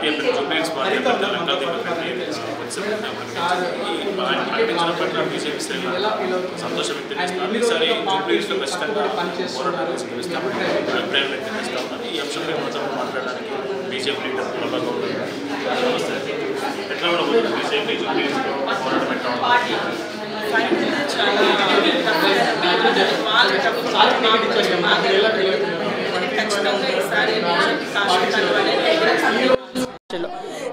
Party Jubilee Hills party Venkata Deepak Reddy ఆయన ప్రకటించిన పట్ల బీజేపీ శ్రేణులు సంతోషం వ్యక్తం చేస్తున్నారు. ఈసారి జూబ్లీహిల్స్లో ఖచ్చితంగా పోరాటాలు స్వీకరిస్తామని అభిప్రాయం వ్యక్తం చేస్తా ఉన్నారు. ఈ అంశంపై మనతో మాట్లాడడానికి బీజేపీ లీడర్ ప్రభా గౌడ్ ఎట్లా ఉండబోతుంది బీజేపీ జూబ్లీహిల్స్లో పోరాటం ఎట్లా ఉంటుంది?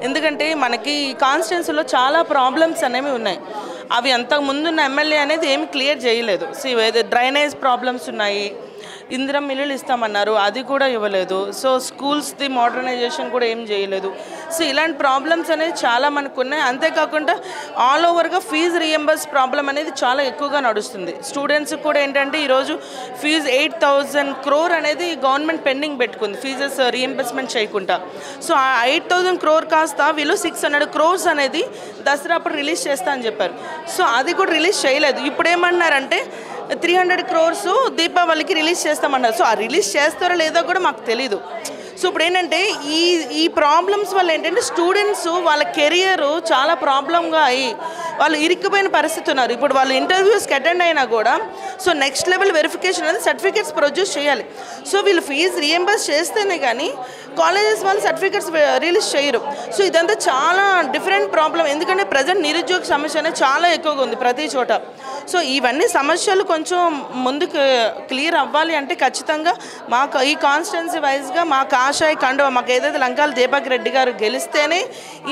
ఎందుకంటే మనకి కాన్స్టిట్యున్సీలో చాలా ప్రాబ్లమ్స్ అనేవి ఉన్నాయి. అవి అంతకు ముందున్న ఎమ్మెల్యే అనేది ఏమి క్లియర్ చేయలేదు. డ్రైనేజ్ ప్రాబ్లమ్స్ ఉన్నాయి, ఇందిరం మిల్లులు ఇస్తామన్నారు, అది కూడా ఇవ్వలేదు. సో స్కూల్స్ది మోడర్నైజేషన్ కూడా ఏం చేయలేదు. సో ఇలాంటి ప్రాబ్లమ్స్ అనేది చాలా మనకు ఉన్నాయి. అంతేకాకుండా ఆల్ ఓవర్గా ఫీజు రీఎంబర్స్ ప్రాబ్లం అనేది చాలా ఎక్కువగా నడుస్తుంది. స్టూడెంట్స్కి కూడా ఏంటంటే ఈరోజు ఫీజు 8,000 crore అనేది గవర్నమెంట్ పెండింగ్ పెట్టుకుంది ఫీజెస్ రీఎంబర్స్మెంట్ చేయకుండా. సో ఆ 8,000 crore కాస్త వీళ్ళు 600 crores అనేది దసరా అప్పుడు రిలీజ్ చేస్తా అని చెప్పారు. సో అది కూడా రిలీజ్ చేయలేదు. ఇప్పుడు ఏమన్నారంటే 300 crores దీపావళికి రిలీజ్ చేస్తామన్నారు. సో ఆ రిలీజ్ చేస్తారో లేదో కూడా మాకు తెలీదు. సో ఇప్పుడు ఏంటంటే ఈ ప్రాబ్లమ్స్ వల్ల ఏంటంటే స్టూడెంట్స్ వాళ్ళ కెరియర్ చాలా ప్రాబ్లంగా అయ్యి వాళ్ళు ఇరుక్కుపోయిన పరిస్థితి ఉన్నారు. ఇప్పుడు వాళ్ళు ఇంటర్వ్యూస్కి అటెండ్ అయినా కూడా సో నెక్స్ట్ లెవెల్ వెరిఫికేషన్ అనేది సర్టిఫికేట్స్ ప్రొడ్యూస్ చేయాలి. సో వీళ్ళు ఫీజు రీఎంబర్స్ చేస్తేనే కానీ కాలేజెస్ వాళ్ళు సర్టిఫికేట్స్ రిలీజ్ చేయరు. సో ఇదంతా చాలా డిఫరెంట్ ప్రాబ్లం. ఎందుకంటే ప్రజెంట్ నిరుద్యోగ సమస్య అనేది చాలా ఎక్కువగా ఉంది ప్రతి చోట. సో ఇవన్నీ సమస్యలు కొంచెం ముందుకు క్లియర్ అవ్వాలి అంటే ఖచ్చితంగా మాకు ఈ కాన్స్టిట్యున్సీ వైజ్గా మా కాషాయ కండువ మాకు ఏదైతే లంకాల దీపక్ రెడ్డి గారు గెలిస్తేనే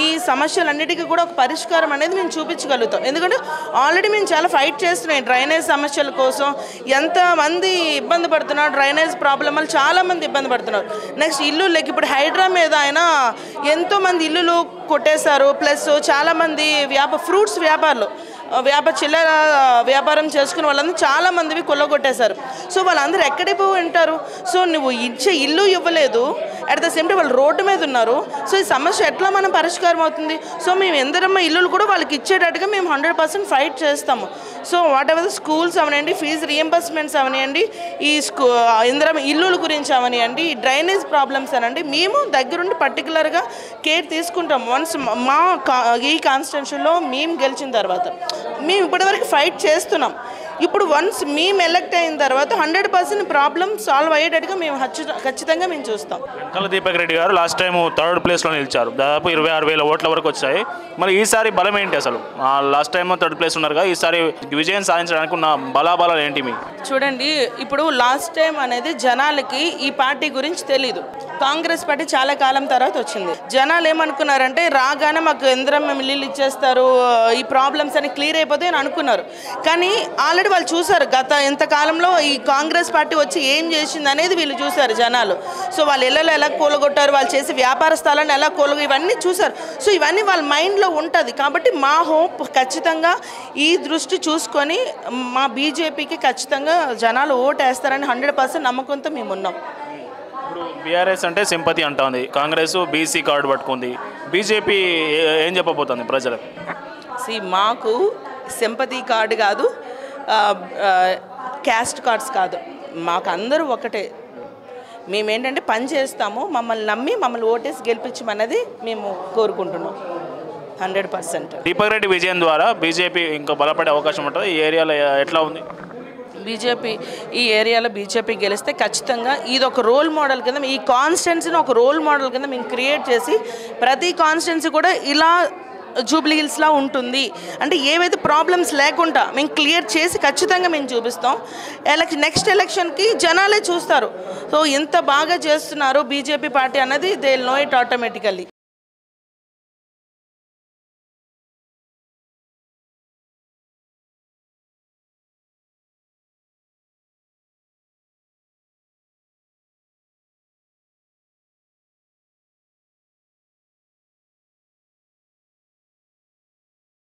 ఈ సమస్యలన్నిటికీ కూడా ఒక పరిష్కారం అనేది మేము చూపించగలుగుతాం. ఎందుకంటే ఆల్రెడీ మేము చాలా ఫైట్ చేస్తున్నాం డ్రైనేజ్ సమస్యల కోసం. ఎంతమంది ఇబ్బంది పడుతున్నారు, డ్రైనేజ్ ప్రాబ్లం వల్ల చాలామంది ఇబ్బంది పడుతున్నారు. నెక్స్ట్ ఇల్లు ఇప్పుడు హైడ్రా మీద అయినా ఎంతోమంది ఇల్లులు కొట్టేశారు. ప్లస్ చాలామంది ఫ్రూట్స్ వ్యాపారులు చిల్లర వ్యాపారం చేసుకుని వాళ్ళందరూ చాలామందివి కొల్లగొట్టేశారు. సో వాళ్ళందరూ ఎక్కడికి పోయి ఉంటారు? సో నువ్వు ఇచ్చే ఇల్లు ఇవ్వలేదు, అట్ ద సేమ్ టైం వాళ్ళు రోడ్డు మీద ఉన్నారు. సో ఈ సమస్య ఎట్లా మనం పరిష్కారం అవుతుంది? సో మేము ఎందరమ్మ ఇల్లులు కూడా వాళ్ళకి ఇచ్చేటట్టుగా మేము 100% ఫైట్ చేస్తాము. సో వాట్ ఎవర్ స్కూల్స్ అవనివ్వండి, ఫీజు రీఎంబర్స్మెంట్స్ అవనివ్వండి, ఈ ఎందరమ్మ ఇల్లుల గురించి అవనివ్వండి, డ్రైనేజ్ ప్రాబ్లమ్స్ అనండి, మేము దగ్గరుండి పర్టికులర్గా కేర్ తీసుకుంటాం. వన్స్ మా ఈ కాన్స్టిట్యున్సీలో మేము గెలిచిన తర్వాత మేము ఇప్పటివరకు ఫైట్ చేస్తున్నాం. ఇప్పుడు వన్స్ మేము ఎలక్ట్ అయిన తర్వాత 100% ప్రాబ్లం సాల్వ్ అయ్యేటట్టుగా మేము ఖచ్చితంగా మేము చూస్తాం. లంకాల దీపక్ రెడ్డి గారు లాస్ట్ టైం 3rd ప్లేస్లో నిలిచారు. దాదాపు 26,000 ఓట్ల వరకు వచ్చాయి. మరి ఈసారి బలం ఏంటి? అసలు లాస్ట్ టైం 3rd ప్లేస్ ఉన్నారు కదా, ఈసారి విజయం సాధించడానికి ఉన్న బలాబలాలు ఏంటి మీ? చూడండి, ఇప్పుడు లాస్ట్ టైం అనేది జనాలకి ఈ పార్టీ గురించి తెలీదు. కాంగ్రెస్ పార్టీ చాలా కాలం తర్వాత వచ్చింది. జనాలు ఏమనుకున్నారంటే రాగానే మాకు ఎందరం మిల్లులు ఇచ్చేస్తారు, ఈ ప్రాబ్లమ్స్ అని క్లియర్ అయిపోతాయి అని అనుకున్నారు. కానీ ఆల్రెడీ వాళ్ళు చూసారు గత ఎంతకాలంలో ఈ కాంగ్రెస్ పార్టీ వచ్చి ఏం చేసింది అనేది వీళ్ళు చూసారు జనాలు. సో వాళ్ళు ఇళ్ళలో ఎలా కూలగొట్టారు, వాళ్ళు చేసే వ్యాపార స్థలాన్ని ఎలా ఇవన్నీ చూసారు. సో ఇవన్నీ వాళ్ళ మైండ్లో ఉంటుంది. కాబట్టి మా హోప్ ఖచ్చితంగా ఈ దృష్టి చూసుకొని మా బీజేపీకి ఖచ్చితంగా జనాలు ఓటేస్తారని 100% నమ్మకంతో మేము ఉన్నాం. ఇప్పుడు బీఆర్ఎస్ అంటే సింపతి అంటుంది, కాంగ్రెస్ బీసీ కార్డు పట్టుకుంది, బీజేపీ ఏం చెప్పబోతుంది ప్రజలకు? మాకు సింపతి కార్డు కాదు, క్యాస్ట్ కార్డ్స్ కాదు, మాకు అందరూ ఒకటే. మేమేంటంటే పని చేస్తాము, మమ్మల్ని నమ్మి మమ్మల్ని ఓటేసి గెలిపించమన్నది మేము కోరుకుంటున్నాం 100%. దీపక్ రెడ్డి విజయం ద్వారా బీజేపీ ఇంకా బలపడే అవకాశం ఉంటుంది. ఈ ఏరియాలో ఎట్లా ఉంది? ఈ ఏరియాలో బీజేపీ గెలిస్తే ఖచ్చితంగా ఇది ఒక రోల్ మోడల్ కింద, ఈ కాన్స్టిట్యున్సీని ఒక రోల్ మోడల్ కింద మేము క్రియేట్ చేసి ప్రతి కాన్స్టిట్యున్సీ కూడా ఇలా జూబ్లీహిల్స్లా ఉంటుంది అంటే ఏవైతే ప్రాబ్లమ్స్ లేకుండా మేము క్లియర్ చేసి ఖచ్చితంగా మేము చూపిస్తాం. నెక్స్ట్ ఎలక్షన్కి జనాలే చూస్తారు. సో ఎంత బాగా చేస్తున్నారు బీజేపీ పార్టీ అన్నది they will know it automatically.